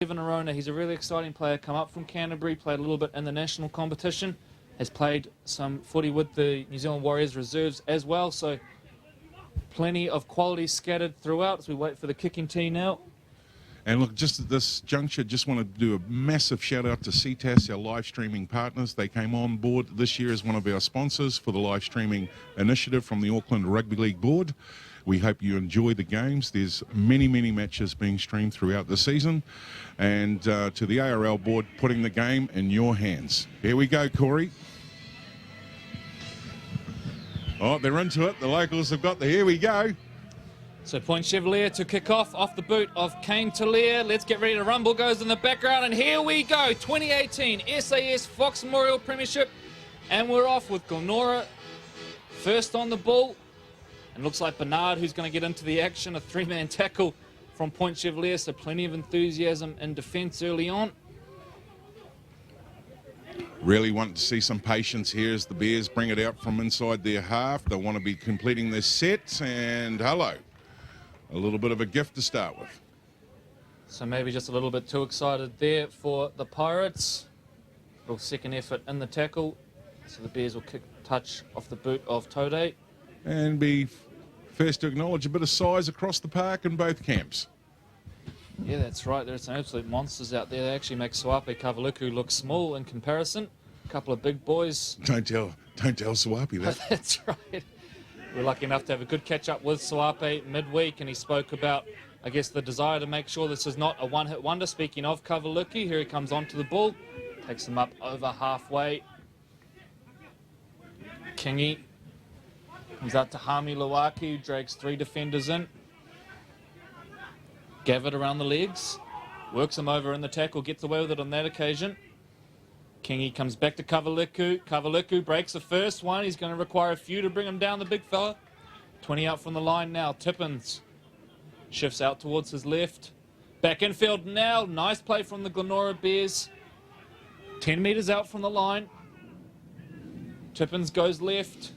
Kevin Arona, he's a really exciting player, come up from Canterbury, played a little bit in the national competition, has played some footy with the New Zealand Warriors reserves as well, so plenty of quality scattered throughout as we wait for the kicking tee now. And look, just at this juncture, just want to do a massive shout out to SAS, our live streaming partners. They came on board this year as one of our sponsors for the live streaming initiative from the Auckland Rugby League Board. We hope you enjoy the games. There's many matches being streamed throughout the season. And to the ARL board, putting the game in your hands. Here we go, Corey. Oh, they're into it. The locals have got the, here we go. So PtChev Lear to kick off the boot of Kane to Lear. Let's get ready to rumble. Goes in the background, and here we go. 2018 SAS Fox Memorial Premiership. And we're off with Glenora first on the ball. And looks like Bernard, who's going to get into the action. A three-man tackle from PtChev Lear, so plenty of enthusiasm in defence early on. Really want to see some patience here as the Bears bring it out from inside their half. They want to be completing their sets, and hello. A little bit of a gift to start with. So maybe just a little bit too excited there for the Pirates. Little second effort in the tackle. So the Bears will kick touch off the boot of Tode. And be first to acknowledge a bit of size across the park in both camps. Yeah, that's right. There's some absolute monsters out there. They actually make Swape Kavaluku look small in comparison. A couple of big boys. Don't tell Swapi that. That's right. We're lucky enough to have a good catch-up with Swape midweek, and he spoke about, I guess, the desire to make sure this is not a one-hit wonder. Speaking of Kavaluki, here he comes onto the ball. Takes him up over halfway. Kingy comes out to Hami Lawaki, who drags three defenders in. Gavitt around the legs. Works him over in the tackle, gets away with it on that occasion. Kingy comes back to Kavaluku. Kavaluku breaks the first one. He's going to require a few to bring him down, the big fella. 20 out from the line now. Tippins shifts out towards his left. Back infield now. Nice play from the Glenora Bears. 10 metres out from the line. Tippins goes left.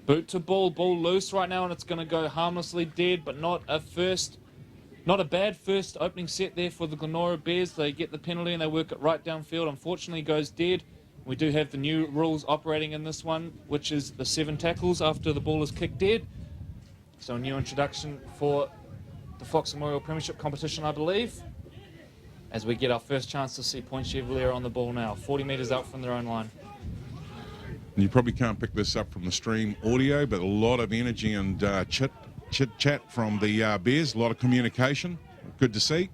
Boot to ball. Ball loose right now, and it's going to go harmlessly dead, but not a bad first opening set there for the Glenora Bears. They get the penalty and they work it right downfield. Unfortunately, goes dead. We do have the new rules operating in this one, which is the 7 tackles after the ball is kicked dead. So a new introduction for the Fox Memorial Premiership competition, I believe, as we get our first chance to see PtChev Lear on the ball now. 40 metres out from their own line. You probably can't pick this up from the stream audio, but a lot of energy and chit-chat from the Bears, a lot of communication. Good to see.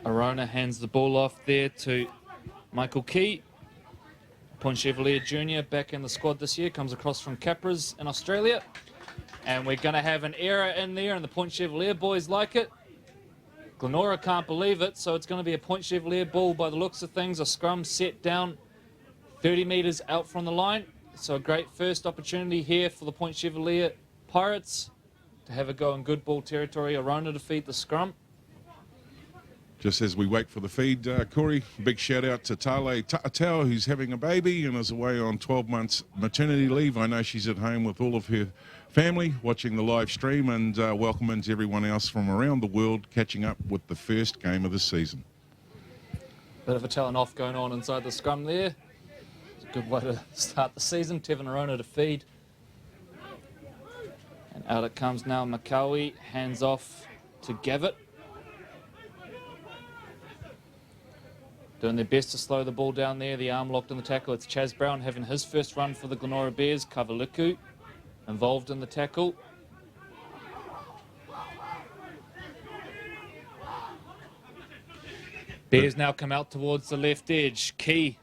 Arona hands the ball off there to Michael Key. PtChev Lear Jr. back in the squad this year, comes across from Capras in Australia. And we're going to have an error in there, and the PtChev Lear boys like it. Glenora can't believe it, so it's going to be a PtChev Lear ball by the looks of things. A scrum set down 30 metres out from the line. So a great first opportunity here for the PtChev Lear Pirates to have a go in good ball territory. Arona to feed the scrum. Just as we wait for the feed, Corey, big shout out to Tale Ta'atau, who's having a baby and is away on 12 months maternity leave. I know she's at home with all of her family watching the live stream, and welcome to everyone else from around the world catching up with the first game of the season. Bit of a telling off going on inside the scrum there. It's a good way to start the season. Tevin Arona to feed. And out it comes now. Makawi hands off to Gavitt. Doing their best to slow the ball down there. The arm locked in the tackle. It's Chaz Brown having his first run for the Glenora Bears. Kavaluku involved in the tackle. Bears now come out towards the left edge. Key,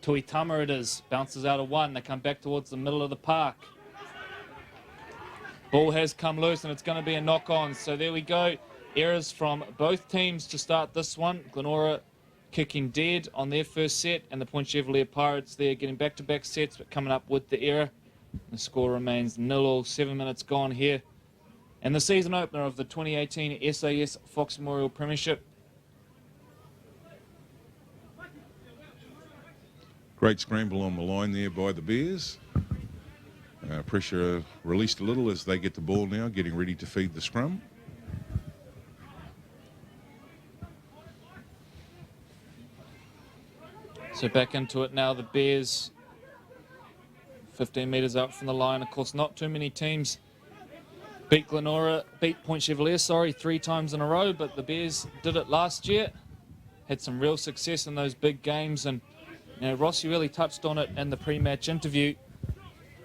Tuitama it is. Bounces out of one. They come back towards the middle of the park. Ball has come loose and it's going to be a knock-on. So there we go. Errors from both teams to start this one. Glenora kicking dead on their first set, and the PtChev Lear Pirates there getting back-to-back sets, but coming up with the error. The score remains 0-0, 7 minutes gone here. And the season opener of the 2018 SAS Fox Memorial Premiership. Great scramble on the line there by the Bears. Pressure released a little as they get the ball now, getting ready to feed the scrum. So back into it now, the Bears 15 metres out from the line. Of course, not too many teams beat PtChev, 3 times in a row, but the Bears did it last year. Had some real success in those big games, and you know, Rossi really touched on it in the pre-match interview.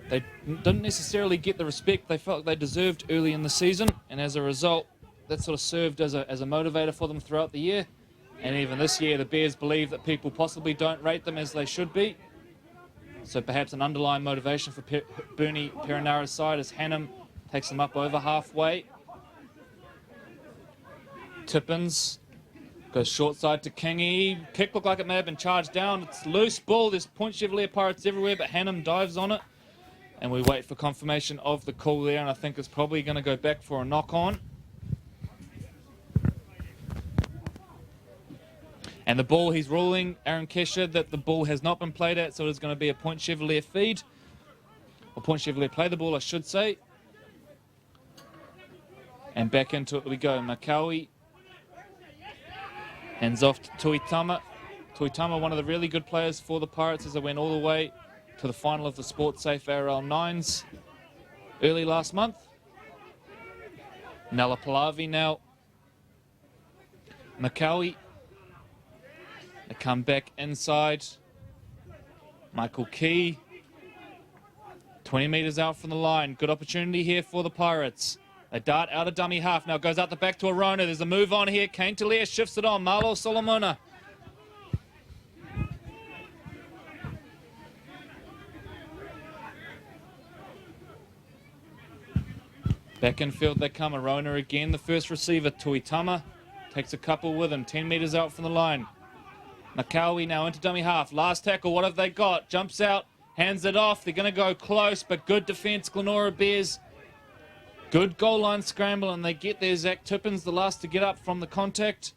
They didn't necessarily get the respect they felt they deserved early in the season, and as a result, that sort of served as a motivator for them throughout the year. And even this year, the Bears believe that people possibly don't rate them as they should be. So perhaps an underlying motivation for Bernie Perinara's side as Hannum takes them up over halfway. Tippins goes short side to Kingy. Kick looked like it may have been charged down. It's loose ball. There's PtChev Pirates everywhere, but Hannum dives on it. And we wait for confirmation of the call there, and I think it's probably going to go back for a knock-on. And the ball, he's ruling, Aaron Kesher, that the ball has not been played at, so it's going to be a PtChev feed. Or PtChev play the ball, I should say. And back into it we go. Makawi hands off to Tuitama. Tuitama, one of the really good players for the Pirates as they went all the way to the final of the Sports Safe ARL 9s early last month. Nala Pallavi now. Makawi. They come back inside. Michael Key. 20 metres out from the line. Good opportunity here for the Pirates. They dart out of dummy half. Now goes out the back to Arona. There's a move on here. Kane Talia shifts it on. Marlo Solomona. Back in field they come. Arona again. The first receiver, Tuitama. Takes a couple with him. 10 metres out from the line. Makawi now into dummy half. Last tackle, what have they got? Jumps out, hands it off. They're going to go close, but good defence. Glenora Bears. Good goal line scramble, and they get there. Zach Tippins, the last to get up from the contact.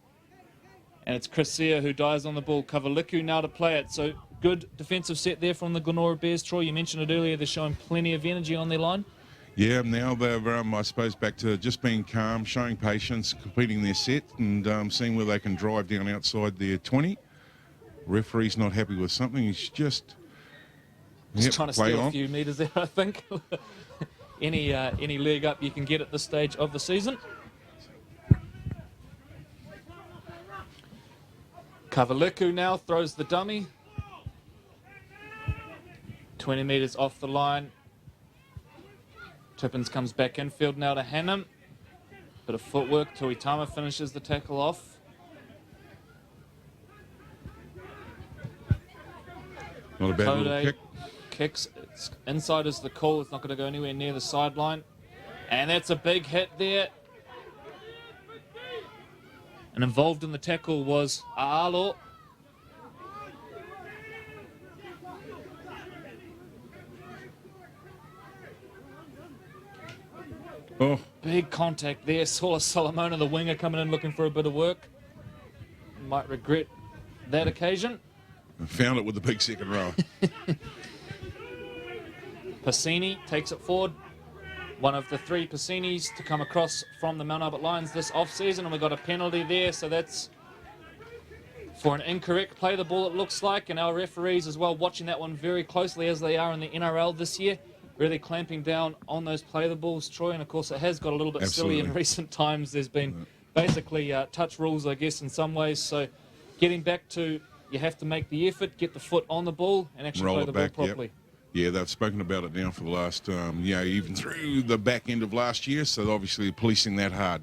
And it's Chris Sear who dies on the ball. Kavaliku now to play it. So good defensive set there from the Glenora Bears. Troy, you mentioned it earlier. They're showing plenty of energy on their line. Yeah, now they're, I suppose, back to just being calm, showing patience, completing their set, and seeing where they can drive down outside their 20. Referee's not happy with something. He's just trying to steal a few metres there, I think. any leg up you can get at this stage of the season. Kavaliku now throws the dummy. 20 metres off the line. Tippins comes back infield now to Hannum. Bit of footwork. Tuitama finishes the tackle off. Not a bad little kick. Kicks. It's inside is the call. It's not going to go anywhere near the sideline. And that's a big hit there. And involved in the tackle was Aalo. Oh. Big contact there. Saw Solomona, the winger, coming in looking for a bit of work. Might regret that occasion. Found it with the big second row. Passini takes it forward. One of the 3 Passinis to come across from the Mount Albert Lions this off-season, and we got a penalty there, so that's for an incorrect play the ball, it looks like, and our referees as well watching that one very closely as they are in the NRL this year, really clamping down on those play the balls, Troy, and of course it has got a little bit silly in recent times. There's been basically touch rules, I guess, in some ways, so getting back to you have to make the effort, get the foot on the ball, and actually play the ball properly. Yep. Yeah, they've spoken about it now for the last, even through the back end of last year, so obviously policing that hard.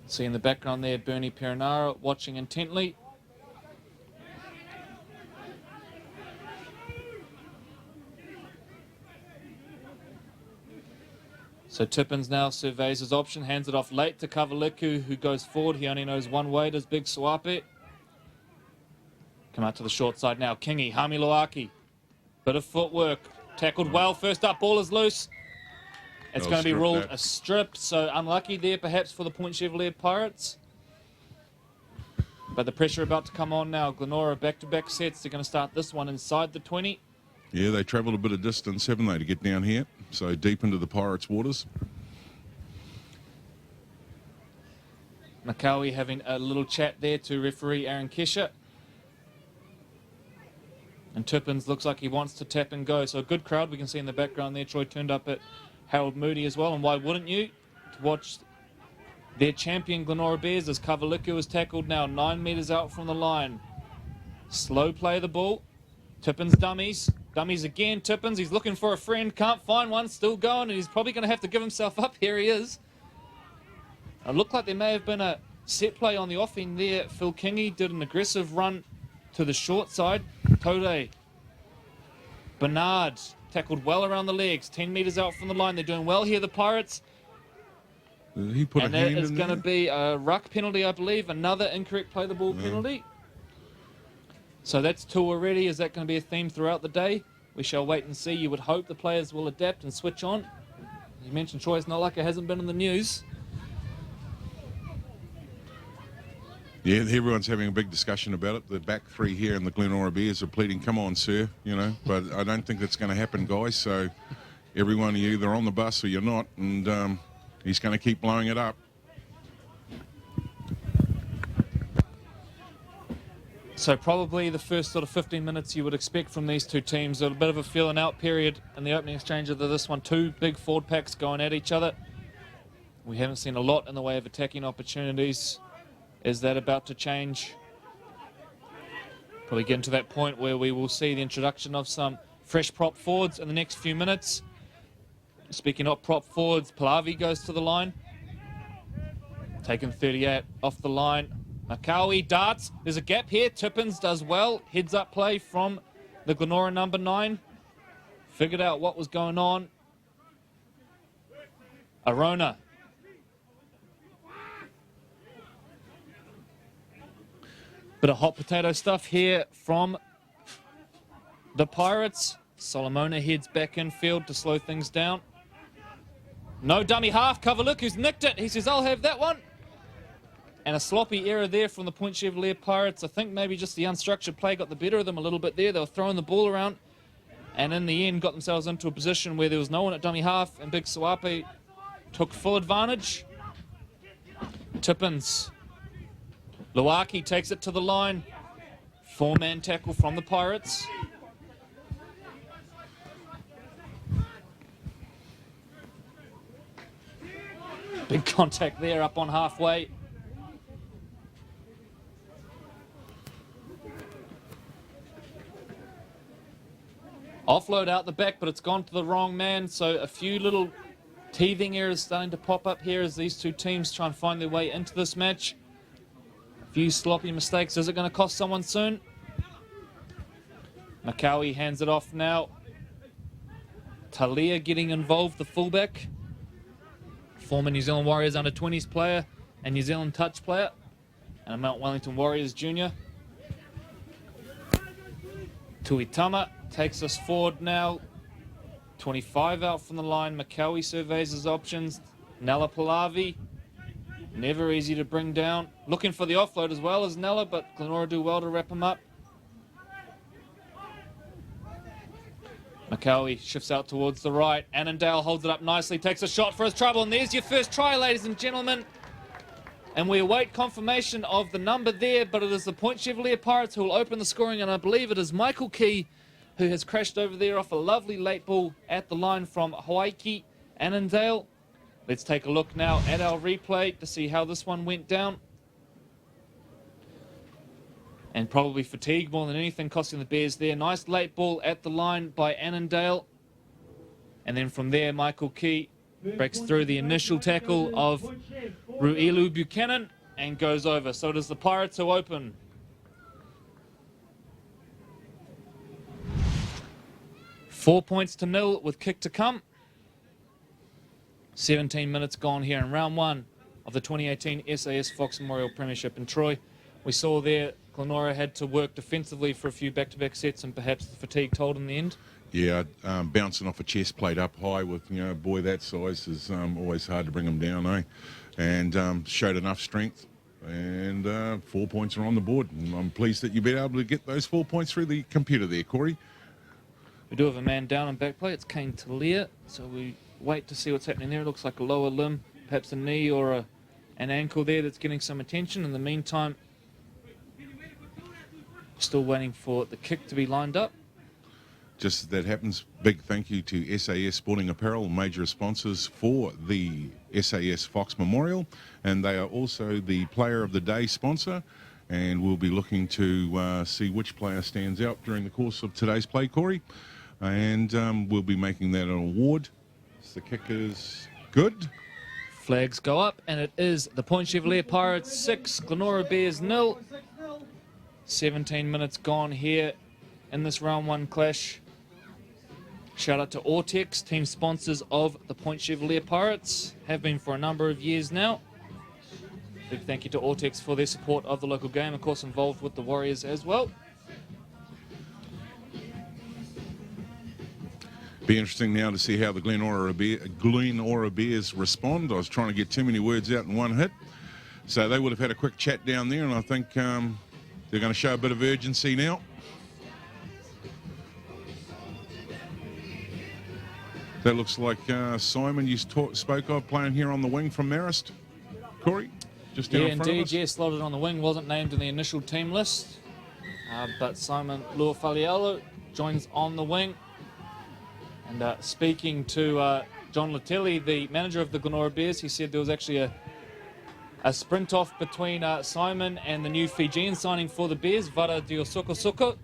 See in the background there, Bernie Perinara watching intently. So Tippins now surveys his option, hands it off late to Kavaliku, who goes forward. He only knows one way, does Big Suape. Come out to the short side now. Kingy, Hamiluaki. Bit of footwork. Tackled well. First up, ball is loose. It's going to be ruled a strip, so unlucky there perhaps for the PtChev Pirates. But the pressure about to come on now. Glenora back-to-back sets. They're going to start this one inside the 20. Yeah, they travelled a bit of distance, haven't they, to get down here? So deep into the Pirates' waters. Makawi having a little chat there to referee Aaron Kesher. And Tippins looks like he wants to tap and go. So a good crowd we can see in the background there. Troy turned up at Harold Moody as well. And why wouldn't you? To watch their champion Glenora Bears as Kavaliku is tackled now 9 metres out from the line. Slow play the ball. Tippins dummies. Dummies again. Tippins, he's looking for a friend. Can't find one. Still going. And he's probably going to have to give himself up. Here he is. It looked like there may have been a set play on the offing there. Phil Kingy did an aggressive run to the short side. Tode. Bernard tackled well around the legs. 10 metres out from the line. They're doing well here, the Pirates. He put and a hand that is in going to there? be a ruck penalty, I believe. Another incorrect play the ball penalty. So that's 2 already. Is that going to be a theme throughout the day? We shall wait and see. You would hope the players will adapt and switch on. You mentioned Troy, it's not like it hasn't been in the news. Yeah, everyone's having a big discussion about it. The back three here in the Glenora Bears are pleading, come on, sir, you know. But I don't think that's going to happen, guys. So everyone, you're either on the bus or you're not. And he's going to keep blowing it up. So probably the first sort of 15 minutes you would expect from these two teams. A bit of a feeling out period in the opening exchange of this one. 2 big forward packs going at each other. We haven't seen a lot in the way of attacking opportunities. Is that about to change? Probably getting to that point where we will see the introduction of some fresh prop forwards in the next few minutes. Speaking of prop forwards, Pallavi goes to the line. Taking 38 off the line. Makawi darts. There's a gap here. Tippins does well. Heads up play from the Glenora number 9. Figured out what was going on. Arona. Bit of hot potato stuff here from the Pirates. Solomona heads back infield to slow things down. No dummy half. Kavaliku nicked it. He says, I'll have that one. And a sloppy error there from the PtChev Pirates. I think maybe just the unstructured play got the better of them a little bit there. They were throwing the ball around. And in the end, got themselves into a position where there was no one at dummy half. And Big Sawape took full advantage. Tippins. Luaki takes it to the line. 4-man tackle from the Pirates. Big contact there up on halfway. Offload out the back, but it's gone to the wrong man. So a few little teething errors starting to pop up here as these two teams try and find their way into this match. Few sloppy mistakes. Is it going to cost someone soon? Makawi hands it off now. Talia getting involved, the fullback. Former New Zealand Warriors under-20s player and New Zealand touch player. And a Mount Wellington Warriors junior. Tuitama takes us forward now. 25 out from the line. Makawi surveys his options. Nella Pallavi. Never easy to bring down. Looking for the offload as well as Nella, but Glenora do well to wrap him up. Makawi shifts out towards the right. Annandale holds it up nicely, takes a shot for his trouble, and there's your first try, ladies and gentlemen. And we await confirmation of the number there, but it is the PtChev Pirates who will open the scoring, and I believe it is Michael Key who has crashed over there off a lovely late ball at the line from Hawaii Annandale. Let's take a look now at our replay to see how this one went down. And probably fatigue more than anything costing the Bears there. Nice late ball at the line by Annandale. And then from there, Michael Key breaks through the initial tackle of Ruilu Buchanan and goes over. So it is the Pirates who open. Four points to nil with kick to come. 17 minutes gone here in round 1 of the 2018 SAS Fox Memorial Premiership in Troy. We saw there Glenora had to work defensively for a few back-to-back sets, and perhaps the fatigue told in the end. Yeah, bouncing off a chest plate up high with, you know, a boy that size is always hard to bring him down, eh? And showed enough strength And 4 points are on the board. And I'm pleased that you've been able to get those 4 points through the computer there, Corey. We do have a man down on back play. It's Kane Talia. So we wait to see what's happening there. It looks like a lower limb, perhaps a knee or an ankle there that's getting some attention. In the meantime, still waiting for the kick to be lined up. Just as that happens, big thank you to SAS Sporting Apparel, major sponsors for the SAS Fox Memorial, and they are also the Player of the Day sponsor, and we'll be looking to see which player stands out during the course of today's play, Corey, and we'll be making that an award. So the kick is good. Flags go up, and it is the PtChev Pirates 6, Glenora Bears 0. 17 minutes gone here in this round 1 clash. Shout out to Ortex, team sponsors of the PtChev Pirates, have been for a number of years now. Big thank you to Ortex for their support of the local game, of course involved with the Warriors as well. Be interesting now to see how the Glenora Bears respond. I was trying to get too many words out in one hit. So they would have had a quick chat down there, and I think they're going to show a bit of urgency now. That looks like Simon you spoke of playing here on the wing from Marist. Corey, just down in front of us. Yeah, slotted on the wing, wasn't named in the initial team list. But Simon Luafalialo joins on the wing. And speaking to John Latelli, the manager of the Glenora Bears, he said there was actually a sprint off between Simon and the new Fijian signing for the Bears, Vara Diosokosoko.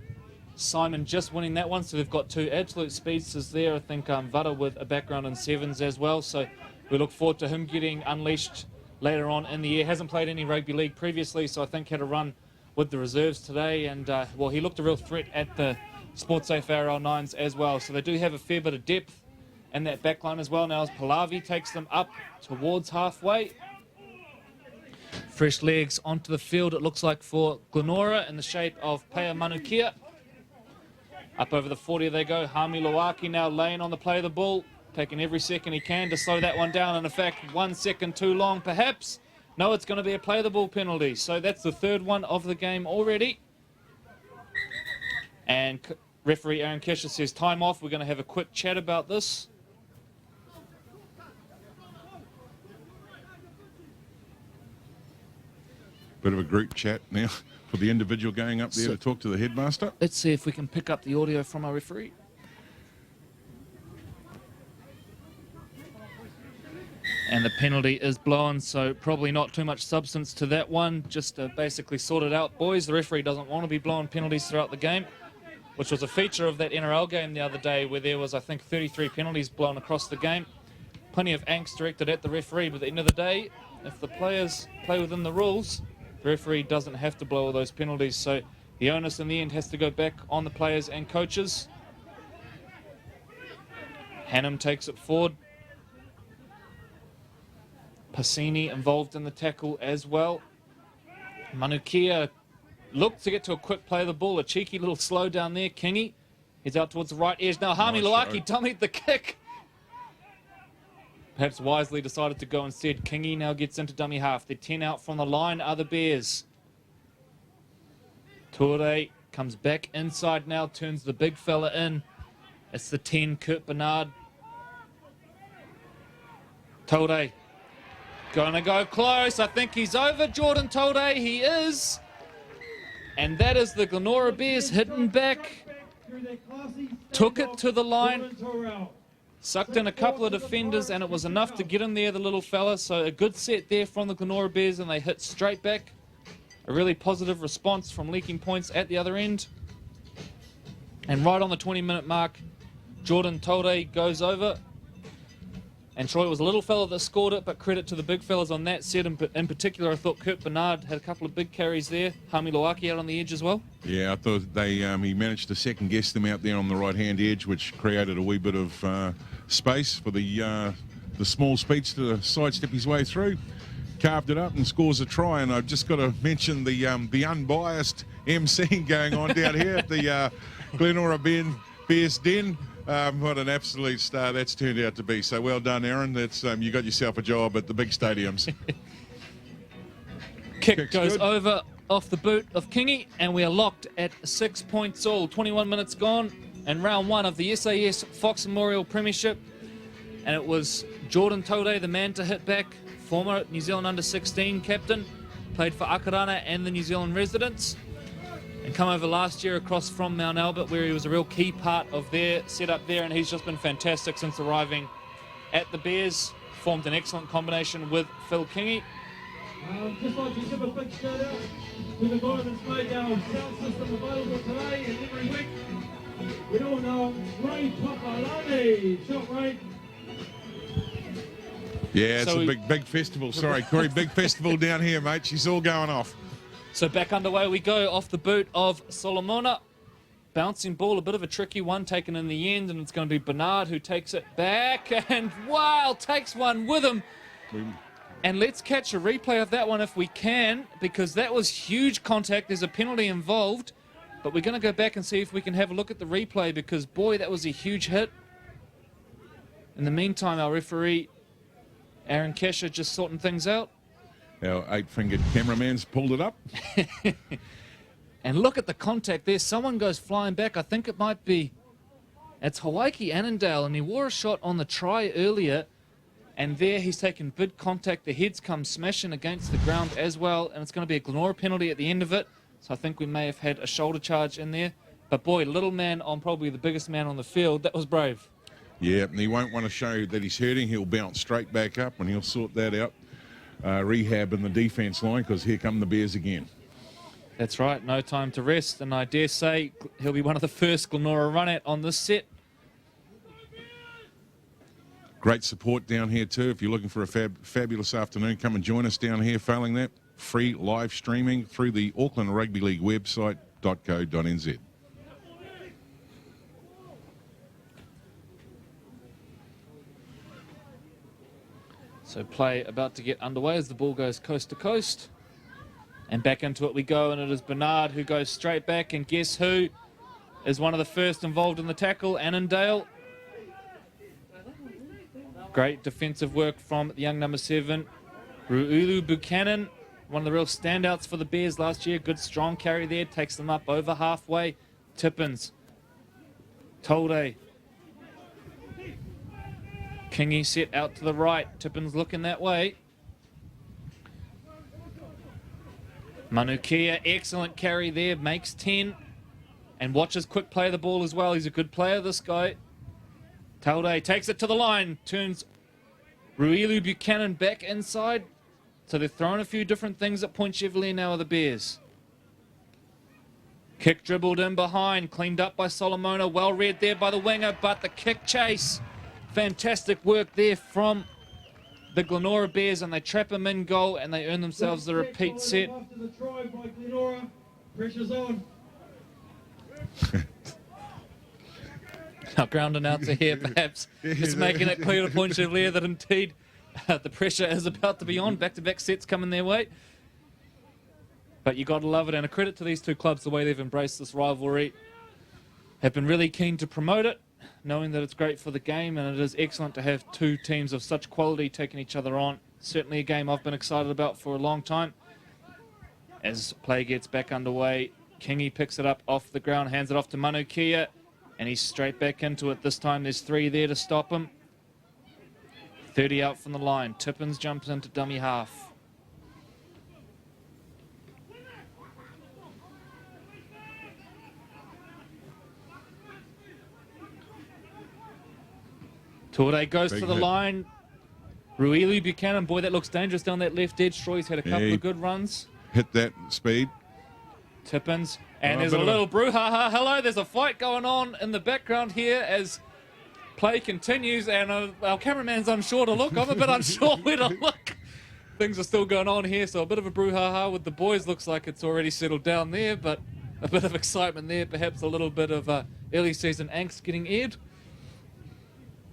Simon just winning that one, so they've got 2 absolute speedsters there. I think Vara with a background in sevens as well, so we look forward to him getting unleashed later on in the year. Hasn't played any rugby league previously, so I think had a run with the reserves today, and well, he looked a real threat at the SportSafe RL9s as well, so they do have a fair bit of depth in that backline as well. Now as Pallavi takes them up towards halfway. Fresh legs onto the field, it looks like, for Glenora in the shape of Pea Manukia. Up over the 40 they go. Hami Loaki now laying on the play of the ball, taking every second he can to slow that one down, and in fact 1 second too long perhaps. No, it's going to be a play of the ball penalty, so that's the 3rd one of the game already. And referee Aaron Kesher says time off. We're going to have a quick chat about this. Bit of a group chat now for the individual going up there to talk to the headmaster. Let's see if we can pick up the audio from our referee. And the penalty is blown, so probably not too much substance to that one. Just to basically sort it out, boys. The referee doesn't want to be blowing penalties throughout the game, which was a feature of that NRL game the other day where there was, I think, 33 penalties blown across the game. Plenty of angst directed at the referee, but at the end of the day, if the players play within the rules, the referee doesn't have to blow all those penalties, so the onus in the end has to go back on the players and coaches. Hannum takes it forward. Passini involved in the tackle as well. Manukia looked to get to a quick play of the ball, a cheeky little slow down there. Kingy heads out towards the right edge. Now Hami Loaki dummied the kick. Perhaps wisely decided to go instead. Kingy now gets into dummy half. They're 10 out from the line are the Bears. Ture comes back inside now, turns the big fella in. It's the 10, Kurt Bernard. Ture gonna go close. I think he's over Jordan Ture. He is. And that is the Glenora Bears hitting back. Took it to the line. Sucked in a couple of defenders, and it was enough to get in there, the little fella. So a good set there from the Glenora Bears, and they hit straight back. A really positive response from leaking points at the other end. And right on the 20-minute mark, Jordan Ture goes over. And Troy was a little fella that scored it, but credit to the big fellas on that set. In particular, I thought Kurt Bernard had a couple of big carries there. Hami Loaki out on the edge as well. Yeah, I thought he managed to second-guess them out there on the right-hand edge, which created a wee bit of space for the small speedster to sidestep his way through. Carved it up and scores a try. And I've just got to mention the unbiased MCing going on down here at the Glenora Bears Den. What an absolute star that's turned out to be. So well done, Aaron. That's you got yourself a job at the big stadiums. Kick Kick's goes good. over off the boot of Kingy, and we are locked at 6 points all. 21 minutes gone, and round one of the SAS Fox Memorial Premiership. And it was Jordan Tode, the man to hit back, former New Zealand under-16 captain, played for Akarana and the New Zealand residents, and come over last year across from Mount Albert, where he was a real key part of their setup there, and he's just been fantastic since arriving at the Bears. Formed an excellent combination with Phil Kingy. Just like to give a big shout out to the guy that's made our sound system available today and every week. We all know Ray Papalani. Shot Ray. Yeah, it's So a big festival. Sorry, Corey, big festival down here, mate. She's all going off. So back underway we go off the boot of Solomona. Bouncing ball, a bit of a tricky one taken in the end, and it's going to be Bernard who takes it back, and wow, takes one with him. And let's catch a replay of that one if we can, because that was huge contact. There's a penalty involved, but we're going to go back and see if we can have a look at the replay, because boy, that was a huge hit. In the meantime, our referee, Aaron Kesher, just sorting things out. Our 8-fingered cameraman's pulled it up. And look at the contact there. Someone goes flying back. I think it might be... It's Hawaii Annandale, and he wore a shot on the try earlier. And there he's taken big contact. The heads come smashing against the ground as well. And it's going to be a Glenora penalty at the end of it. So I think we may have had a shoulder charge in there. But boy, little man on probably the biggest man on the field. That was brave. Yeah, and he won't want to show that he's hurting. He'll bounce straight back up, and he'll sort that out. Rehab in the defence line, because here come the Bears again. That's right, no time to rest, and I dare say he'll be one of the first Glenora run-out on this set. Great support down here too. If you're looking for a fabulous afternoon, come and join us down here. Failing that, free live streaming through the Auckland Rugby League website, .co.nz. So play about to get underway as the ball goes coast to coast. And back into it we go, and it is Bernard who goes straight back, and guess who is one of the first involved in the tackle? Annandale. Great defensive work from the young number 7, Ru'ulu Buchanan, one of the real standouts for the Bears last year. Good strong carry there, takes them up over halfway. Tippins, Tolde, Kingy set out to the right. Tippins looking that way. Manukia, excellent carry there, makes 10. And watches quick play of the ball as well. He's a good player, this guy. Taude takes it to the line, turns Ruilu Buchanan back inside. So they're throwing a few different things at PtChev now of the Bears. Kick dribbled in behind, cleaned up by Solomona. Well read there by the winger, but the kick chase. Fantastic work there from the Glenora Bears, and they trap him in goal, and they earn themselves the repeat set. After the try by Glenora, pressure's on. Our ground announcer here, perhaps, just making it clear to PtChev that indeed the pressure is about to be on. Back-to-back sets coming their way. But you got to love it, and a credit to these two clubs, the way they've embraced this rivalry. Have been really keen to promote it, knowing that it's great for the game, and it is excellent to have two teams of such quality taking each other on. Certainly a game I've been excited about for a long time. As play gets back underway, Kingy picks it up off the ground, hands it off to Manukia, and he's straight back into it. This time there's 3 there to stop him. 30 out from the line. Tippins jumps into dummy half. Torde goes Big to the hit. line. Ruilu Buchanan, boy, that looks dangerous down that left edge. Troy's had a couple of good runs. Hit that speed. Tippins, and Oh, there's a bit of a- little brouhaha. Hello, there's a fight going on in the background here as play continues, and our cameraman's unsure to look. I'm a bit unsure where to look. Things are still going on here, so a bit of a brouhaha with the boys. Looks like it's already settled down there, but a bit of excitement there. Perhaps a little bit of early season angst getting aired.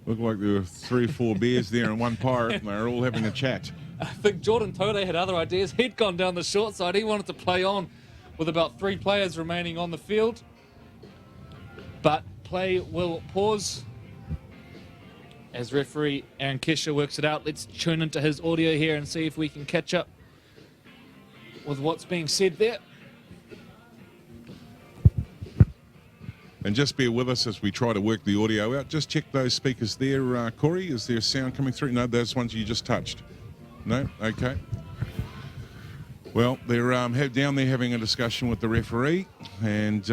Looked like there were 3 or 4 bears there and one pirate, and they were all having a chat. I think Jordan Tode had other ideas. He'd gone down the short side. He wanted to play on with about 3 players remaining on the field. But play will pause as referee Aaron Kesher works it out. Let's tune into his audio here and see if we can catch up with what's being said there. And just bear with us as we try to work the audio out. Just check those speakers there, Corey. Is there sound coming through? No, those ones you just touched. No? Okay. Well, they're down there having a discussion with the referee, and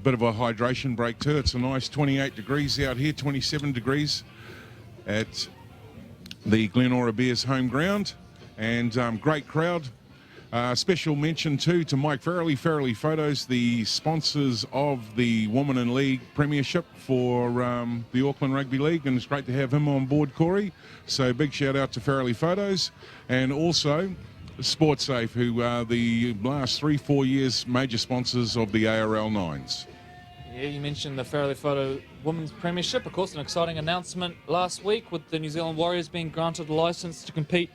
bit of a hydration break too. It's a nice 28 degrees out here, 27 degrees at the Glenora Bears home ground, and great crowd. Special mention too to Mike Farrelly Photos, the sponsors of the Women in League Premiership for the Auckland Rugby League, and it's great to have him on board, Corey. So big shout out to Farrelly Photos, and also SportSafe, who are the last 3-4 years major sponsors of the ARL Nines. Yeah, you mentioned the Farrelly Photo Women's Premiership. Of course, an exciting announcement last week with the New Zealand Warriors being granted a licence to compete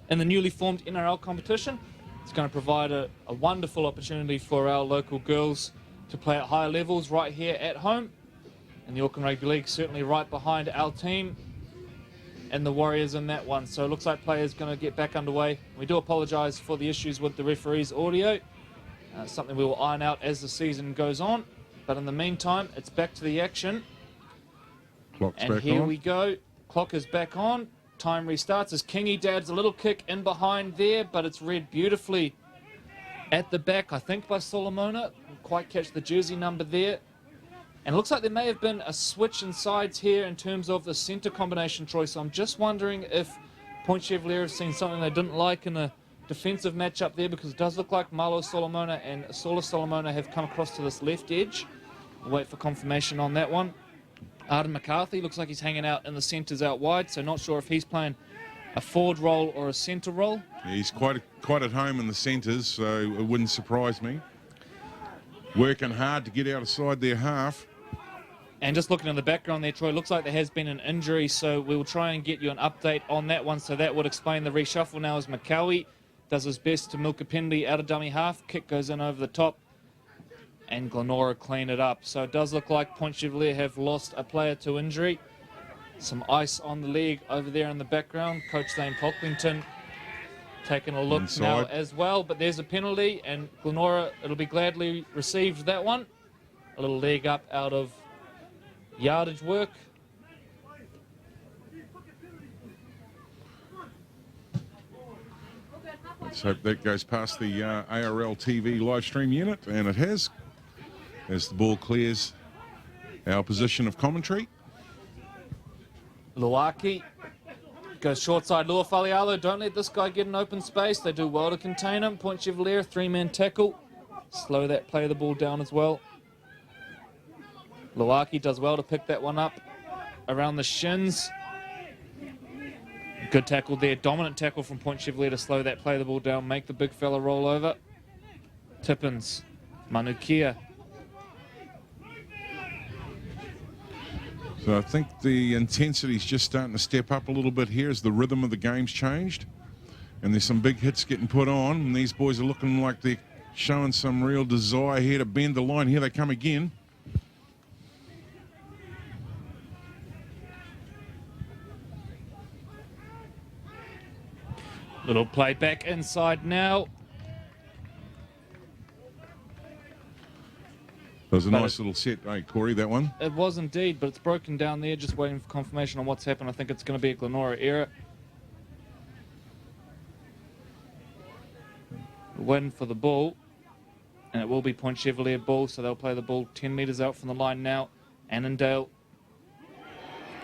in the newly formed NRL competition. It's going to provide a wonderful opportunity for our local girls to play at higher levels right here at home. And the Auckland Rugby League certainly right behind our team and the Warriors in that one. So it looks like play is going to get back underway. We do apologise for the issues with the referee's audio. Something we will iron out as the season goes on. But in the meantime, it's back to the action. Clock's and back here on. we go. Clock is back on. Time restarts as Kingy dabs a little kick in behind there, but it's read beautifully at the back, I think, by Solomona. Didn't quite catch the jersey number there. And it looks like there may have been a switch in sides here in terms of the centre combination, Troy. So I'm just wondering if PtChev have seen something they didn't like in a defensive matchup there, because it does look like Marlo Solomona and Sola Solomona have come across to this left edge. We'll wait for confirmation on that one. Arden McCarthy looks like he's hanging out in the centres out wide, so not sure if he's playing a forward role or a centre role. Yeah, he's quite at home in the centres, so it wouldn't surprise me. Working hard to get outside their half. And just looking in the background there, Troy, looks like there has been an injury, so we will try and get you an update on that one. So that would explain the reshuffle now as McCowie does his best to milk a penalty out of dummy half. Kick goes in over the top, and Glenora clean it up. So it does look like PtChev have lost a player to injury. Some ice on the leg over there in the background. Coach Dane Pocklington taking a look Inside now as well. But there's a penalty, and Glenora, it'll be gladly received, that one. A little leg up out of yardage work. Let's hope that goes past the ARL TV live stream unit, and it has, as the ball clears our position of commentary. Luaki goes short side. Lua Falialo, don't let this guy get an open space. They do well to contain him. PtChev, three-man tackle. Slow that play of the ball down as well. Luaki does well to pick that one up around the shins. Good tackle there. Dominant tackle from PtChev to slow that play of the ball down, make the big fella roll over. Tippins, Manukia. So I think the intensity's just starting to step up a little bit here as the rhythm of the game's changed. And there's some big hits getting put on, and these boys are looking like they're showing some real desire here to bend the line. Here they come again. Little play back inside now. That was a nice little set, hey, Corey, that one. It was indeed, but it's broken down there. Just waiting for confirmation on what's happened. I think it's going to be a Glenora error. Waiting for the ball, and it will be PtChev ball, so they'll play the ball 10 metres out from the line now. Annandale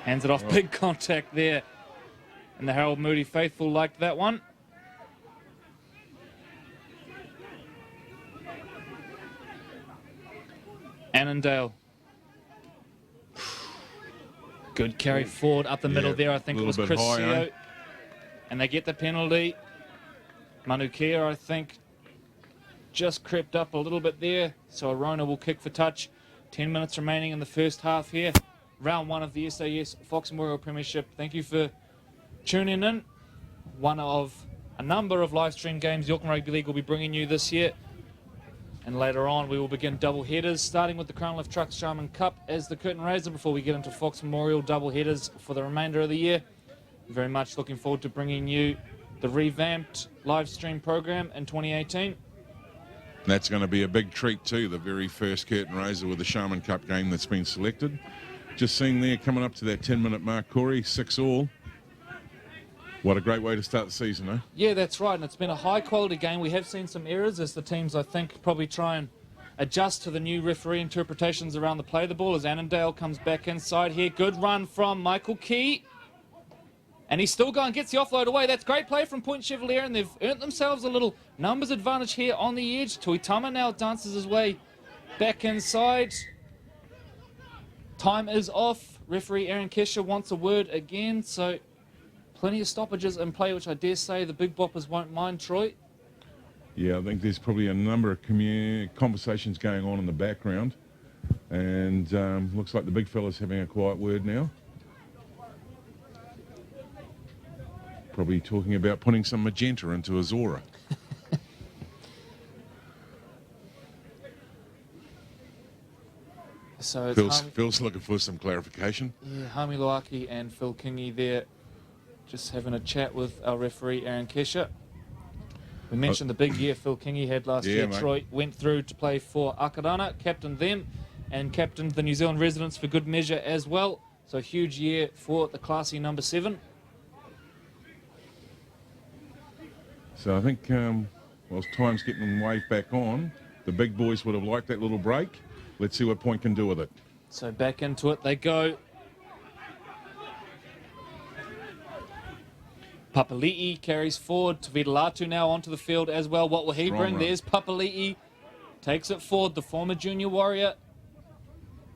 hands it off. Big contact there, and the Harold Moody faithful liked that one. Annandale. Good carry forward up the middle there. I think it was Chris Seo. And they get the penalty. Manukia, I think, just crept up a little bit there. So Arona will kick for touch. 10 minutes remaining in the first half here. Round one of the SAS Fox Memorial Premiership. Thank you for tuning in. One of a number of live stream games the Auckland Rugby League will be bringing you this year. And later on, we will begin double headers, starting with the Crown Lift Trucks Charmin Cup as the curtain raiser before we get into Fox Memorial double headers for the remainder of the year. Very much looking forward to bringing you the revamped live stream program in 2018. That's going to be a big treat too, the very first curtain raiser with the Sharman Cup game that's been selected. Just seeing there, coming up to that 10-minute mark, Corey, 6-all. What a great way to start the season, eh? Yeah, that's right, and it's been a high-quality game. We have seen some errors as the teams, I think, probably try and adjust to the new referee interpretations around the play of the ball as Annandale comes back inside here. Good run from Michael Key. And he's still going, gets the offload away. That's great play from Point Chevalier, and they've earned themselves a little numbers advantage here on the edge. Tuitama now dances his way back inside. Time is off. Referee Aaron Kesher wants a word again, so plenty of stoppages in play, which I dare say the big boppers won't mind, Troy. Yeah, I think there's probably a number of conversations going on in the background, and looks like the big fella's having a quiet word now. Probably talking about putting some magenta into his aura. So Phil's looking for some clarification. Yeah, Hami Loaki and Phil Kingy there just having a chat with our referee Aaron Kesher. We mentioned the big year Phil Kingy had last year. Mate. Troy went through to play for Akarana, captained them, and captained the New Zealand residents for good measure as well. So a huge year for the classy number 7. So I think, whilst time's getting waved back on, the big boys would have liked that little break. Let's see what Point can do with it. So back into it they go. Papali'i carries forward. Tavita Latu now onto the field as well. What will he Strong bring? run. There's Papali'i. Takes it forward. The former junior warrior.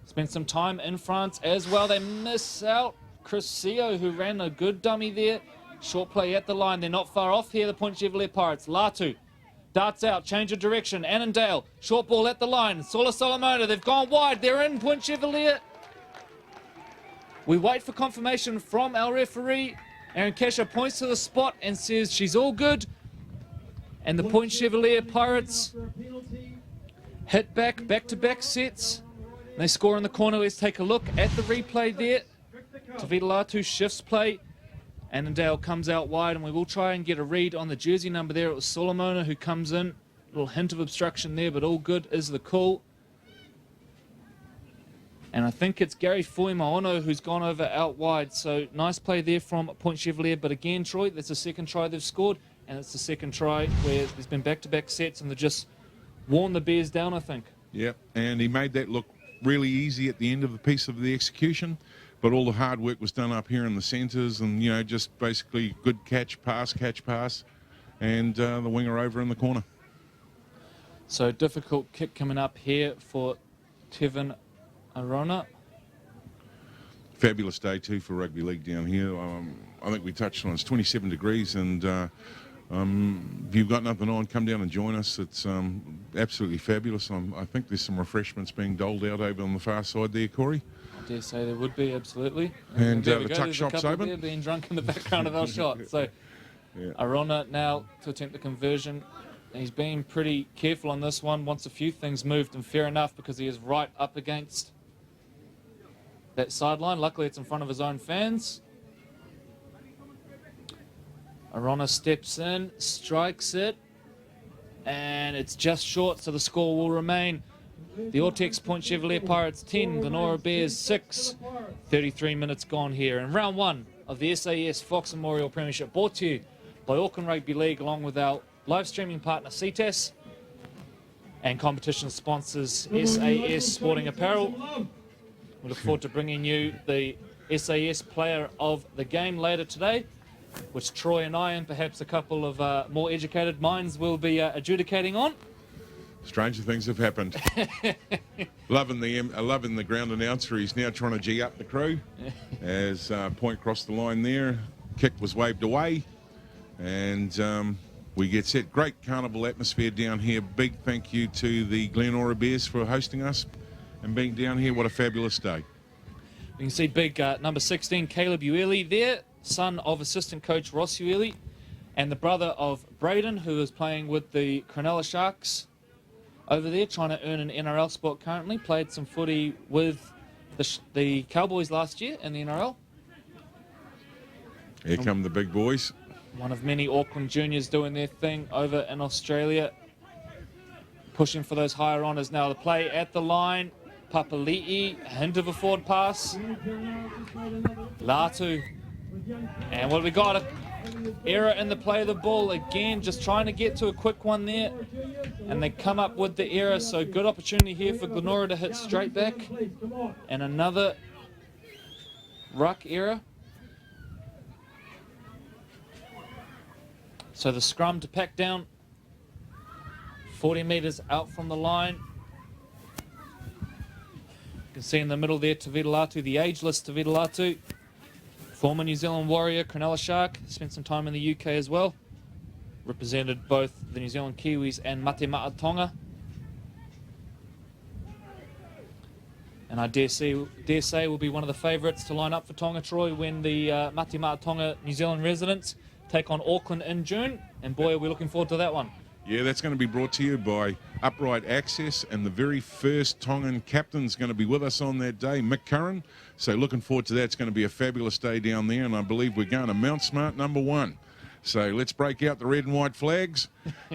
Spent some time in France as well. They miss out Chris Seo, who ran a good dummy there. Short play at the line. They're not far off here, the Point Chevalier Pirates. Latu darts out, change of direction. Annandale, short ball at the line. Sola Solomona, they've gone wide. They're in, Point Chevalier. We wait for confirmation from our referee. Aaron Kesher points to the spot and says she's all good. And the Point Chevalier Pirates hit back-to-back sets. They score in the corner. Let's take a look at the replay there. Tavita Latu shifts play. Annandale comes out wide, and we will try and get a read on the jersey number there. It was Solomona who comes in. A little hint of obstruction there, but all good is the call. And I think it's Gary Fuimaono who's gone over out wide. So nice play there from Point Chevalier. But again, Troy, that's the second try they've scored. And it's the second try where there's been back-to-back sets, and they've just worn the Bears down, I think. Yep, and he made that look really easy at the end of the piece of the execution. But all the hard work was done up here in the centres, and, you know, just basically good catch, pass, and the winger over in the corner. So difficult kick coming up here for Tevin Arona. Fabulous day, too, for rugby league down here. I think we touched on it. It's 27 degrees, and if you've got nothing on, come down and join us. It's absolutely fabulous. I think there's some refreshments being doled out over on the far side there, Corey. I dare say there would be, absolutely. And there we the go. tuck There's shop's a couple open. there being drunk in the background of our shot. So Yeah. Arona now to attempt the conversion. He's been pretty careful on this one. Wants a few things moved, and fair enough, because he is right up against that sideline. Luckily, it's in front of his own fans. Arona steps in, strikes it, and it's just short, so the score will remain the Ortex Point Chevalier Pirates 10, Glenora Bears 6. 33 minutes gone here in round 1 of the SAS Fox Memorial Premiership, brought to you by Auckland Rugby League, along with our live streaming partner CTAS and competition sponsors SAS Sporting Apparel. We look forward to bringing you the SAS Player of the Game later today, which Troy and I and perhaps a couple of more educated minds will be adjudicating on. Stranger things have happened. loving the ground announcer. He's now trying to G up the crew as Point crossed the line there. Kick was waved away, and we get set. Great carnival atmosphere down here. Big thank you to the Glenora Bears for hosting us and being down here. What a fabulous day. You can see big number 16, Caleb Ueli there, son of assistant coach Ross Ueli, and the brother of Braden, who is playing with the Cronulla Sharks over there, trying to earn an NRL spot currently. Played some footy with the Cowboys last year in the NRL. Here come the big boys. One of many Auckland juniors doing their thing over in Australia. pushing for those higher honours now. The play at the line. Papali'i, a hint of a forward pass. Latu. And what have we got? A error in the play of the ball. Again, just trying to get to a quick one there. And they come up with the error. So good opportunity here for Glenora to hit straight back. And another ruck error. So the scrum to pack down 40 metres out from the line. You can see in the middle there Tavita Latu, the ageless Tavita Latu. Former New Zealand Warrior, Cronulla Shark, spent some time in the UK as well. Represented both the New Zealand Kiwis and Mate Ma'a Tonga. And I dare say will be one of the favourites to line up for Tonga, Troy, when the Mate Ma'a Tonga New Zealand residents take on Auckland in June. And boy, are we looking forward to that one. Yeah, that's going to be brought to you by Upright Access, and the very first Tongan captain's going to be with us on that day, Mick Curran. So looking forward to that. It's going to be a fabulous day down there, and I believe we're going to Mount Smart #1. So let's break out the red and white flags,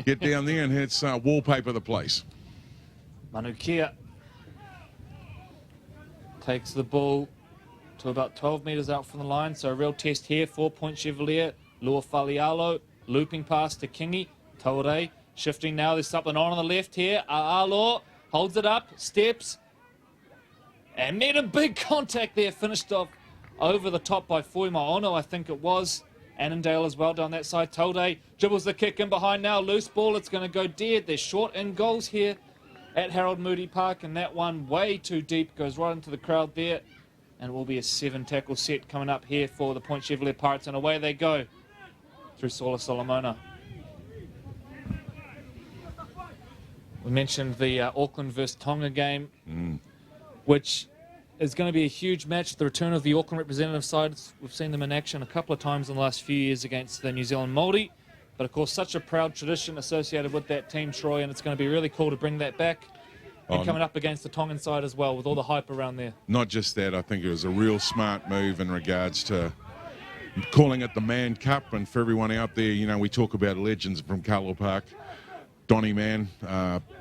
get down there, and let's wallpaper the place. Manukia takes the ball to about 12 metres out from the line. So a real test here for Point Chevalier. Lua Falialo, looping pass to Kingi. Taure shifting now. There's something on the left here. A'alo holds it up, steps, and made a big contact there. Finished off over the top by Fuimaono, I think it was. Annandale as well down that side. Taure dribbles the kick in behind now. Loose ball. It's going to go dead. They're short in goals here at Harold Moody Park, and that one way too deep. Goes right into the crowd there. And it will be a 7-tackle set coming up here for the Point Chevalier Pirates, and away they go through Sola Solomona. We mentioned the Auckland versus Tonga game, which is going to be a huge match. The return of the Auckland representative side. We've seen them in action a couple of times in the last few years against the New Zealand Māori. But, of course, such a proud tradition associated with that team, Troy, and it's going to be really cool to bring that back. And coming up against the Tongan side as well, with all the hype around there. Not just that, I think it was a real smart move in regards to calling it the Man Cup. And for everyone out there, you know, we talk about legends from Carlo Park. Donny Mann,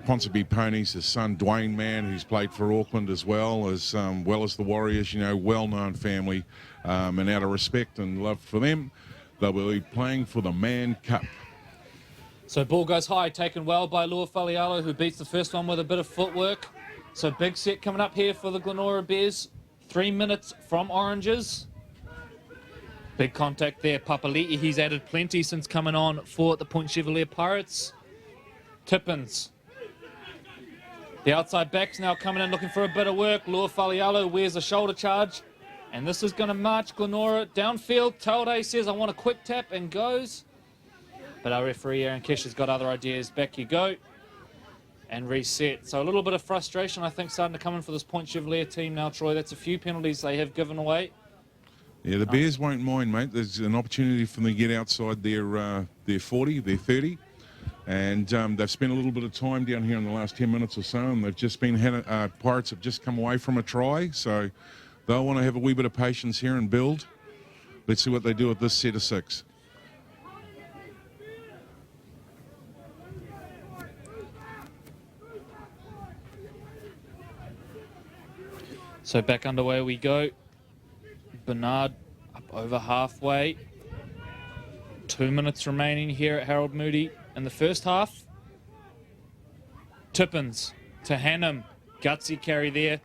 Ponsonby Ponies, his son Dwayne Mann, who's played for Auckland as well as the Warriors, you know, well-known family. And out of respect and love for them, they will be playing for the Man Cup. So ball goes high, taken well by Lua Falialo, who beats the first one with a bit of footwork. So big set coming up here for the Glenora Bears. 3 minutes from Oranges. Big contact there. Papali'i, he's added plenty since coming on for the Point Chevalier Pirates. Tippins. The outside back's now coming in looking for a bit of work. Lua Falialo wears a shoulder charge. And this is going to march Glenora downfield. Taure says, I want a quick tap, and goes. But our referee, Aaron Kish, has got other ideas. Back you go. And reset. So a little bit of frustration, I think, starting to come in for this Point Chevalier team now, Troy. That's a few penalties they have given away. Yeah, the Bears won't mind, mate. There's an opportunity for them to get outside their 40, their 30. And they've spent a little bit of time down here in the last 10 minutes or so, and they've just been, Pirates have just come away from a try, so they'll want to have a wee bit of patience here and build. Let's see what they do with this set of 6. So back underway we go. Bernard up over halfway. 2 minutes remaining here at Harold Moody in the first half. Tippins to Hannum. Gutsy carry there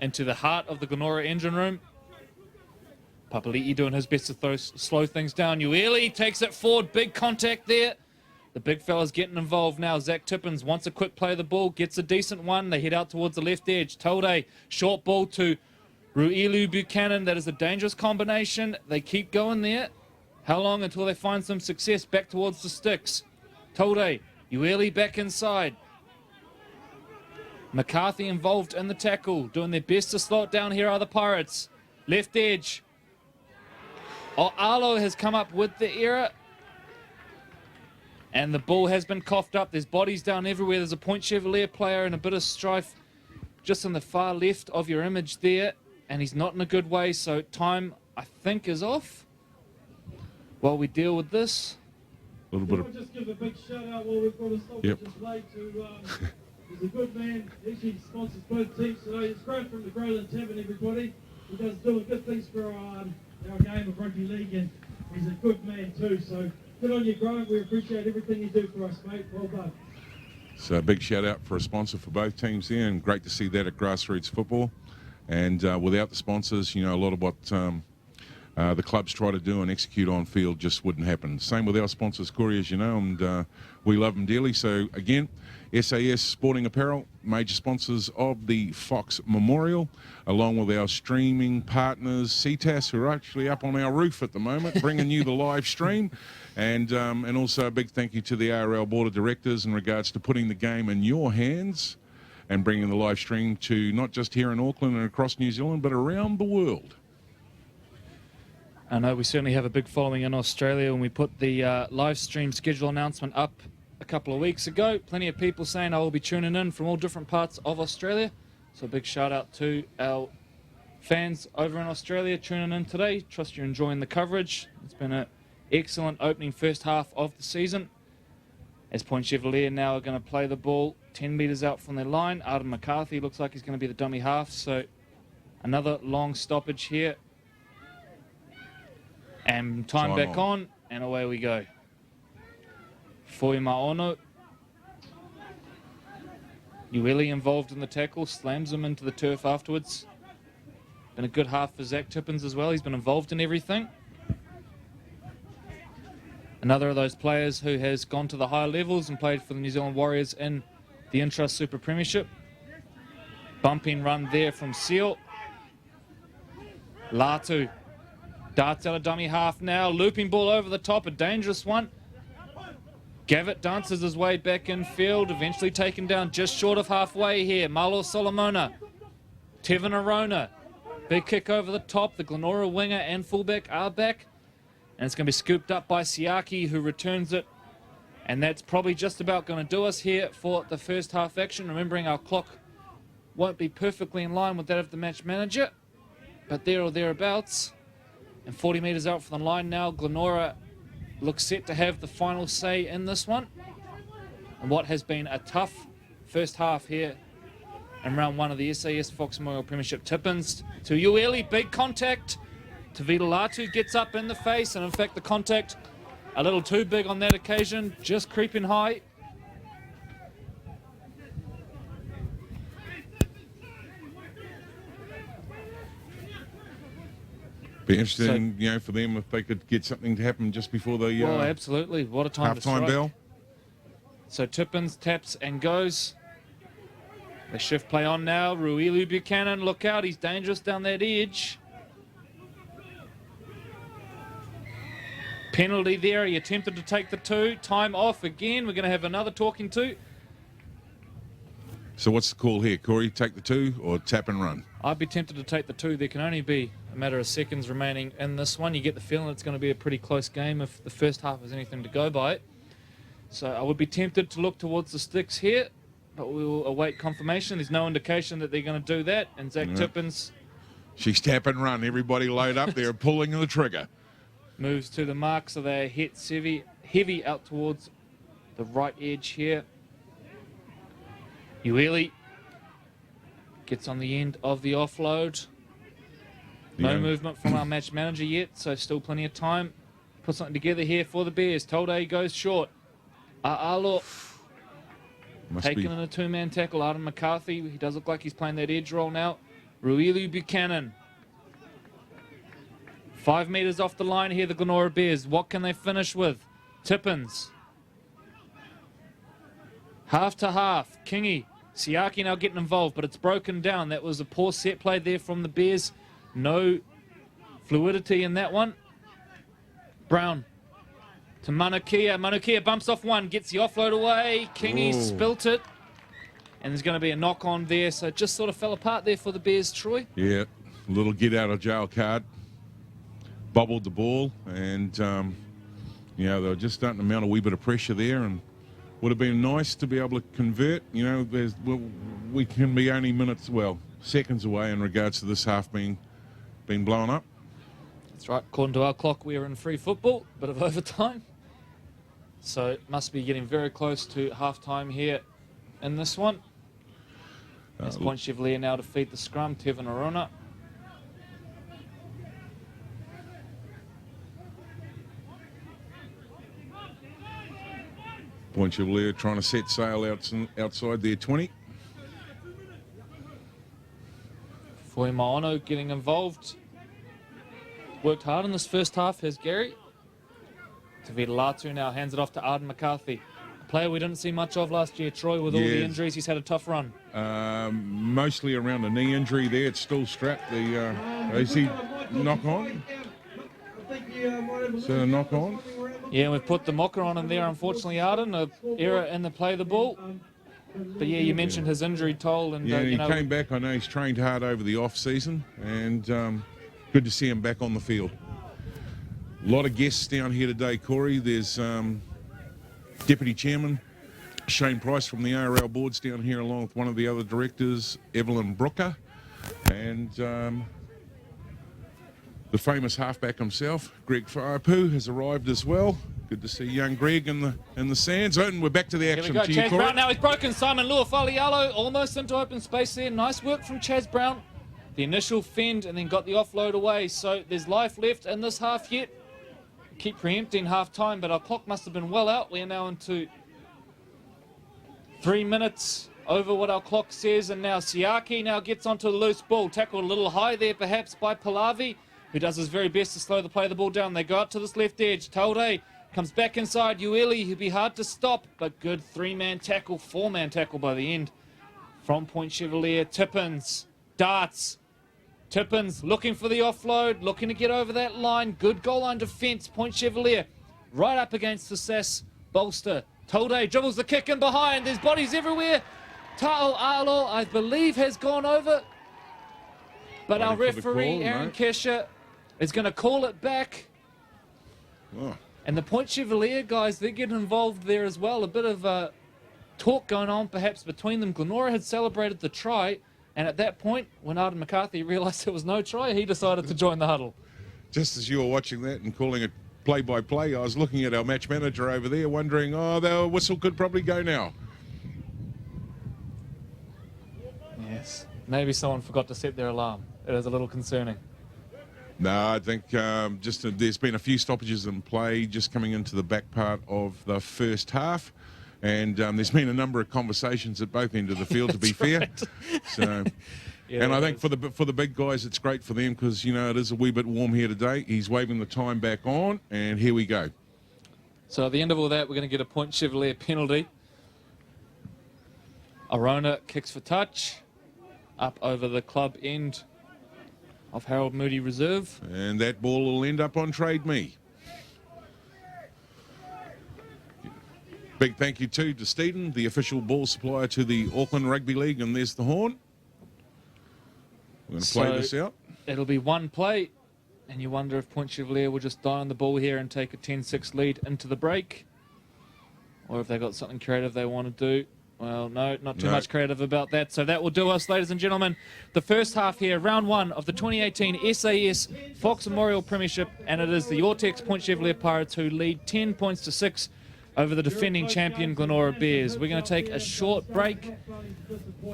into the heart of the Glenora engine room. Papali'i doing his best to slow things down. Ueli takes it forward. Big contact there. The big fella's getting involved now. Zach Tippins wants a quick play of the ball. Gets a decent one. They head out towards the left edge. Taure, short ball to Ruilu Buchanan. That is a dangerous combination. They keep going there. How long until they find some success? Back towards the sticks. Taure, Ueli back inside. McCarthy involved in the tackle. Doing their best to slow it down here are the Pirates. Left edge. Alo has come up with the error. And the ball has been coughed up. There's bodies down everywhere. There's a Point Chevalier player and a bit of strife just on the far left of your image there. And he's not in a good way, so time, I think, is off while we deal with this. A little bit of... Just give a big shout out while we've got a stoppages late to He's a good man. He actually sponsors both teams today. It's great from the Groland Tavern, everybody. He does doing good things for our game of rugby league, and he's a good man too. So good on you, Grant. We appreciate everything you do for us, mate. Well done. So a big shout out for a sponsor for both teams there, and great to see that at grassroots football. And without the sponsors, you know, a lot of what the clubs try to do and execute on field just wouldn't happen. Same with our sponsors, Corey, as you know, and we love them dearly. So again, SAS Sporting Apparel, major sponsors of the Fox Memorial, along with our streaming partners, CTAS, who are actually up on our roof at the moment, bringing you the live stream. And also a big thank you to the ARL Board of Directors in regards to putting the game in your hands and bringing the live stream to not just here in Auckland and across New Zealand, but around the world. I know we certainly have a big following in Australia. When we put the live stream schedule announcement up a couple of weeks ago, plenty of people saying I will be tuning in from all different parts of Australia. So a big shout out to our fans over in Australia tuning in today. Trust you're enjoying the coverage. It's been an excellent opening first half of the season. As Point Chevalier now are going to play the ball 10 metres out from their line. Arden McCarthy looks like he's going to be the dummy half. So another long stoppage here. And time back on, and away we go. Foima Ono. Ueli involved in the tackle, slams him into the turf afterwards. Been a good half for Zach Tippins as well. He's been involved in everything. Another of those players who has gone to the higher levels and played for the New Zealand Warriors in the Intrust Super Premiership. Bumping run there from Seal. Latu darts out a dummy half now. Looping ball over the top, a dangerous one. Gavitt dances his way back in field, eventually taken down just short of halfway here. Malo Solomona, Tevin Arona. Big kick over the top. The Glenora winger and fullback are back. And it's going to be scooped up by Siaki, who returns it. And that's probably just about going to do us here for the first half action. Remembering our clock won't be perfectly in line with that of the match manager, but there or thereabouts. And 40 metres out from the line now, Glenora looks set to have the final say in this one. And what has been a tough first half here in round one of the SAS Fox Memorial Premiership. Tippins to Ueli, big contact. Tavita Latu gets up in the face, and in fact the contact a little too big on that occasion, just creeping high. Be interesting, you know, for them if they could get something to happen just before the well, absolutely. What a time to strike. half-time bell. So Tippins taps and goes. The shift play on now. Ruilu Buchanan, look out, he's dangerous down that edge. Penalty there, he attempted to take the two. Time off again. We're going to have another talking to. So what's the call here, Corey? Take the two or tap and run? I'd be tempted to take the two. There can only be a matter of seconds remaining in this one. You get the feeling it's going to be a pretty close game if the first half is anything to go by. So I would be tempted to look towards the sticks here, but we will await confirmation. There's no indication that they're going to do that. And Zach Tippins... She's tap and run. Everybody load up. They're pulling the trigger. Moves to the mark, so they're hit heavy out towards the right edge here. Ueli gets on the end of the offload. No movement from our match manager yet, so still plenty of time. Put something together here for the Bears. Tolde goes short. A'alo taken in a two-man tackle. Arden McCarthy, he does look like he's playing that edge roll now. Ruilu Buchanan. 5 metres off the line here, the Glenora Bears. What can they finish with? Tippins. Half to half. Kingy. Siaki now getting involved, but it's broken down. That was a poor set play there from the Bears. No fluidity in that one. Brown to Manukia. Manukia bumps off one, gets the offload away. Kingy spilt it. And there's going to be a knock on there, so it just sort of fell apart there for the Bears, Troy. Yeah, a little get out of jail card. Bobbled the ball, and you know, they were just starting to mount a wee bit of pressure there, and would have been nice to be able to convert. You know, we can be only minutes, well, seconds away in regards to this half being blown up. That's right. According to our clock, we are in free football, bit of overtime. So it must be getting very close to half-time here in this one. As Point Chevalier now to feed the scrum, Tevin Aruna. Point Chevalier trying to set sail outside their 20. Fuimaono getting involved. Worked hard in this first half, has Gary. Tavita Latu now hands it off to Arden McCarthy. A player we didn't see much of last year, Troy, with all the injuries. He's had a tough run. Mostly around a knee injury there. It's still strapped. Is he knock on? Is that a knock on? Yeah, we've put the mocker on him there, unfortunately, Arden. An error in the play of the ball. But yeah, you mentioned his injury toll. And, he came back. I know he's trained hard over the off-season. And good to see him back on the field. A lot of guests down here today, Corey. There's Deputy Chairman Shane Price from the ARL boards down here, along with one of the other directors, Evelyn Brooker, and the famous halfback himself, Greg Whaipu, has arrived as well. Good to see young Greg in the sands. And we're back to the action. Here we go, Chaz Brown. Now he's broken Simon Luafalialo almost into open space there. Nice work from Chaz Brown. The initial fend and then got the offload away. So there's life left in this half yet. Keep preempting half time, but our clock must have been well out. We are now into 3 minutes over what our clock says, and now Siaki now gets onto the loose ball. Tackled a little high there perhaps by Pallavi, who does his very best to slow the play of the ball down. They go out to this left edge. Taude comes back inside. Ueli, who'd be hard to stop, but good 3-man tackle, 4-man tackle by the end from Point Chevalier. Tippins, darts. Tippins looking for the offload, looking to get over that line. Good goal line defence. Point Chevalier right up against the SAS bolster. Tolde dribbles the kick in behind. There's bodies everywhere. Ta'o Alo, I believe, has gone over. But our referee, Aaron Kesher, is going to call it back. Oh. And the Point Chevalier guys, they're getting involved there as well. A bit of talk going on perhaps between them. Glenora had celebrated the try. And at that point, when Arden McCarthy realised there was no try, he decided to join the huddle. Just as you were watching that and calling it play-by-play, I was looking at our match manager over there wondering, the whistle could probably go now. Yes. Maybe someone forgot to set their alarm. It is a little concerning. No, I think there's been a few stoppages in play just coming into the back part of the first half. And there's been a number of conversations at both ends of the field, to be fair. So, yeah, and I think for the big guys, it's great for them because, it is a wee bit warm here today. He's waving the time back on, and here we go. So at the end of all that, we're going to get a Point Chevalier penalty. Arona kicks for touch, up over the club end of Harold Moody Reserve. And that ball will end up on Trade Me. Big thank you to Steeden, the official ball supplier to the Auckland Rugby League, and there's the horn. We're going to play this out. It'll be one play, and you wonder if Point Chevalier will just die on the ball here and take a 10-6 lead into the break, or if they've got something creative they want to do. Well, no, not too much creative about that. So that will do us, ladies and gentlemen. The first half here, round 1 of the 2018 SAS Fox Memorial Premiership, and it is the Ortex Point Chevalier Pirates who lead 10 points to 6 over the defending champion Glenora Bears. We're going to take a short break.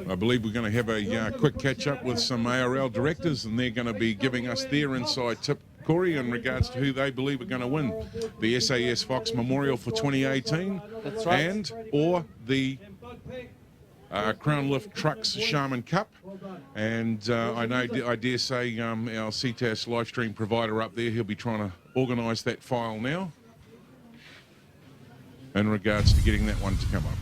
I believe we're going to have a quick catch-up with some ARL directors, and they're going to be giving us their inside tip, Corey, in regards to who they believe are going to win the SAS Fox Memorial for 2018. That's right. And or the Crown Lift Trucks Sharman Cup. And I dare say our CTAS live stream provider up there, he'll be trying to organise that file now in regards to getting that one to come up.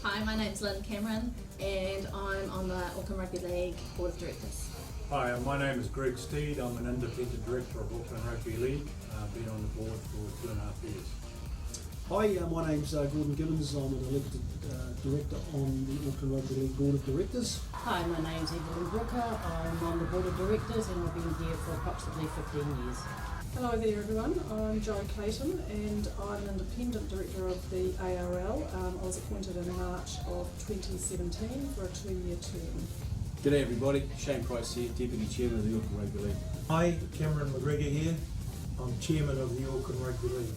Hi, my name's Lynn Cameron and I'm on the Auckland Rugby League Board of Directors. Hi, my name is Greg Steed. I'm an independent director of Auckland Rugby League. I've been on the board for 2.5 years. Hi, my name's Gordon Gibbons. I'm an elected director on the Auckland Rugby League Board of Directors. Hi, my name's Evelyn Brooker. I'm on the Board of Directors and I've been here for approximately 15 years. Hello there everyone, I'm Jo Clayton and I'm an Independent Director of the ARL. I was appointed in March of 2017 for a 2-year term. G'day everybody, Shane Price here, Deputy Chairman of the Auckland Rugby League. Hi, Cameron McGregor here. I'm Chairman of the Auckland Rugby League.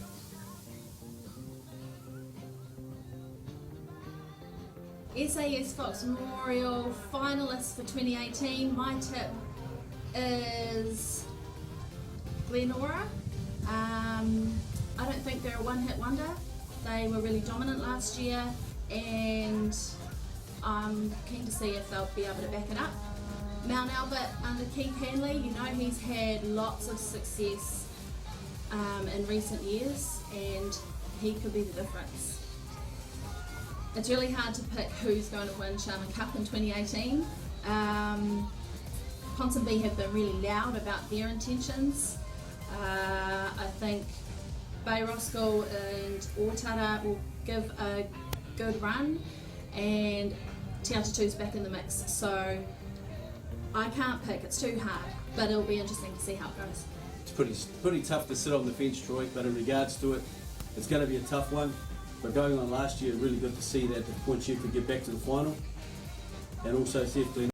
SAS Fox Memorial finalists for 2018. My tip is Glenora. I don't think they're a one-hit wonder. They were really dominant last year and I'm keen to see if they'll be able to back it up. Mount Albert under Keith Hanley, you know he's had lots of success in recent years and he could be the difference. It's really hard to pick who's going to win Sharma Cup in 2018. Ponsonby have been really loud about their intentions. I think Bay Roskill and Otara will give a good run and Te Atatū's back in the mix. So I can't pick, it's too hard, but it'll be interesting to see how it goes. It's pretty tough to sit on the fence, Troy, but in regards to it, it's going to be a tough one. But going on last year, really good to see that the PtChev could get back to the final and also see if